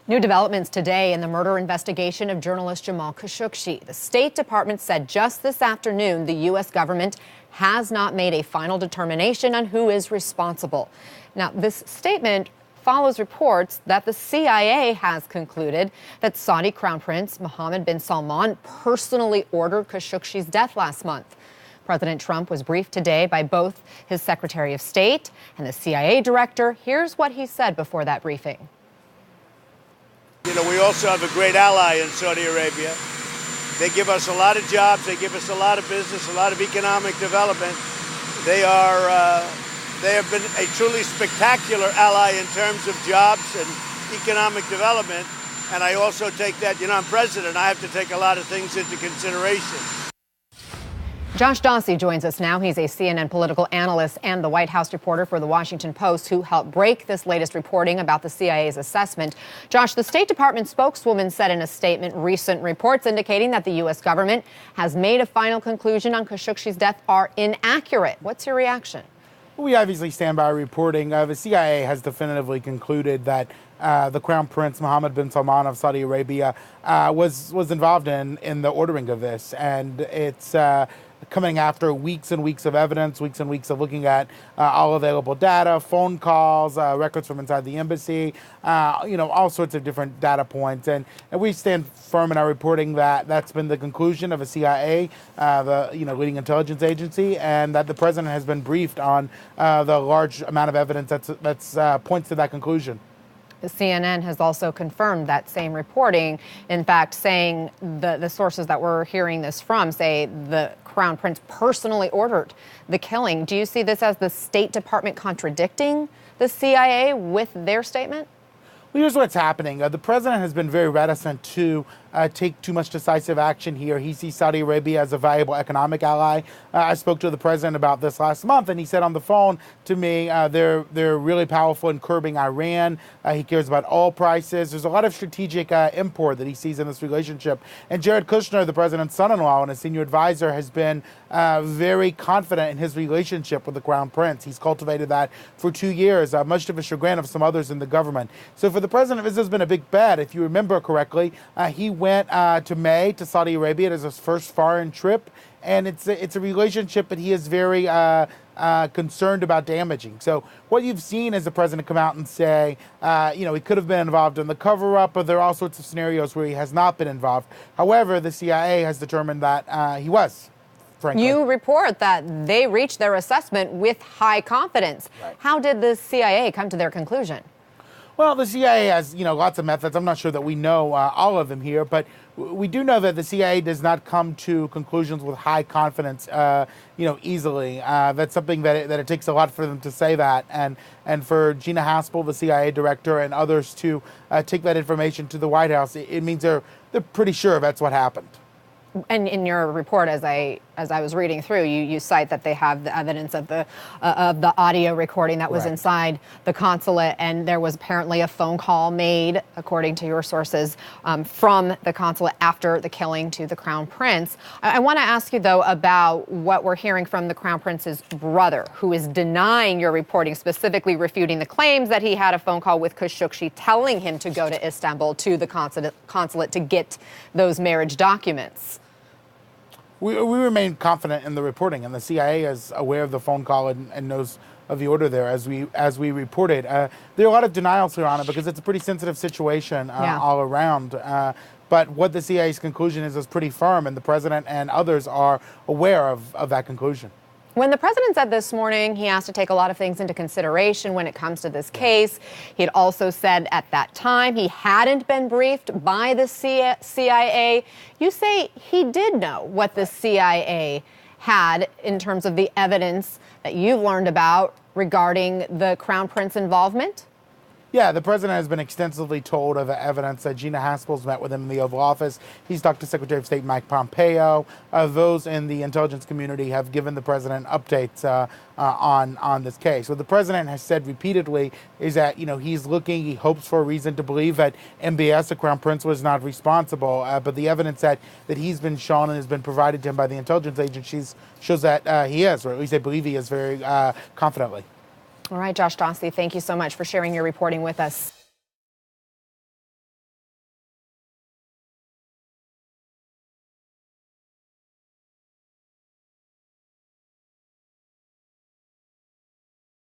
New developments today in the murder investigation of journalist Jamal Khashoggi. The State Department said just this afternoon the U.S. government has not made a final determination on who is responsible. Now, this statement follows reports that the CIA has concluded that Saudi Crown Prince Mohammed bin Salman personally ordered Khashoggi's death last month. President Trump was briefed today by both his Secretary of State and the CIA director. Here's what he said before that briefing. You know, we also have a great ally in Saudi Arabia. They give us a lot of jobs. They give us a lot of business, a lot of economic development. They have been a truly spectacular ally in terms of jobs and economic development. And I also take that, you know, I'm president. I have to take a lot of things into consideration. Josh Dawsey joins us now. He's a CNN political analyst and the White House reporter for The Washington Post who helped break this latest reporting about the CIA's assessment. Josh, the State Department spokeswoman said in a statement recent reports indicating that the U.S. government has made a final conclusion on Khashoggi's death are inaccurate. What's your reaction? We obviously stand by reporting. The CIA has definitively concluded that the Crown Prince Mohammed bin Salman of Saudi Arabia was involved in the ordering of this, and it's coming after weeks and weeks of evidence, weeks and weeks of looking at all available data, phone calls, records from inside the embassy, all sorts of different data points. And we stand firm in our reporting that that's been the conclusion of a CIA, the leading intelligence agency, and that the president has been briefed on the large amount of evidence that's points to that conclusion. CNN has also confirmed that same reporting, in fact, saying the sources that we're hearing this from say the Crown Prince personally ordered the killing. Do you see this as the State Department contradicting the CIA with their statement? Well, here's what's happening. The president has been very reticent to take too much decisive action here. He sees Saudi Arabia as a valuable economic ally. I spoke to the president about this last month, and he said on the phone to me, they're really powerful in curbing Iran. He cares about oil prices. There's a lot of strategic import that he sees in this relationship. And Jared Kushner, the president's son-in-law and a senior advisor, has been very confident in his relationship with the Crown Prince. He's cultivated that for 2 years, much to the chagrin of some others in the government. So for the president, this has been a big bet. If you remember correctly, he went to Saudi Arabia. It is his first foreign trip, and it's a relationship that he is very concerned about damaging. So what you've seen is the president come out and say, he could have been involved in the cover-up, but there are all sorts of scenarios where he has not been involved. However, the CIA has determined that he was. Frankly. You report that they reached their assessment with high confidence. Right. How did the CIA come to their conclusion? Well, the CIA has, lots of methods. I'm not sure that we know all of them here, but we do know that the CIA does not come to conclusions with high confidence, easily. That's something that it takes a lot for them to say that, and for Gina Haspel, the CIA director, and others to take that information to the White House, it means they're pretty sure that's what happened. And in your report, as I was reading through, you cite that they have the evidence of the audio recording that was inside the consulate, and there was apparently a phone call made, according to your sources, from the consulate after the killing to the Crown Prince. I want to ask you, though, about what we're hearing from the Crown Prince's brother, who is denying your reporting, specifically refuting the claims that he had a phone call with Khashoggi telling him to go to Istanbul to the consulate to get those marriage documents. We remain confident in the reporting, and the CIA is aware of the phone call and knows of the order there, as we reported. There are a lot of denials here on it because it's a pretty sensitive situation all around. But what the CIA's conclusion is pretty firm, and the president and others are aware of that conclusion. When the president said this morning he has to take a lot of things into consideration when it comes to this case, he had also said at that time he hadn't been briefed by the CIA. You say he did know what the CIA had in terms of the evidence that you've learned about regarding the Crown Prince involvement? Yeah, the president has been extensively told of the evidence that Gina Haspel's met with him in the Oval Office. He's talked to Secretary of State Mike Pompeo. Those in the intelligence community have given the president updates on this case. What the president has said repeatedly is that, he hopes for a reason to believe that MBS, the Crown Prince, was not responsible. But the evidence that he's been shown and has been provided to him by the intelligence agencies shows that he is, or at least I believe he is very confidently. All right, Josh Dawsey, thank you so much for sharing your reporting with us.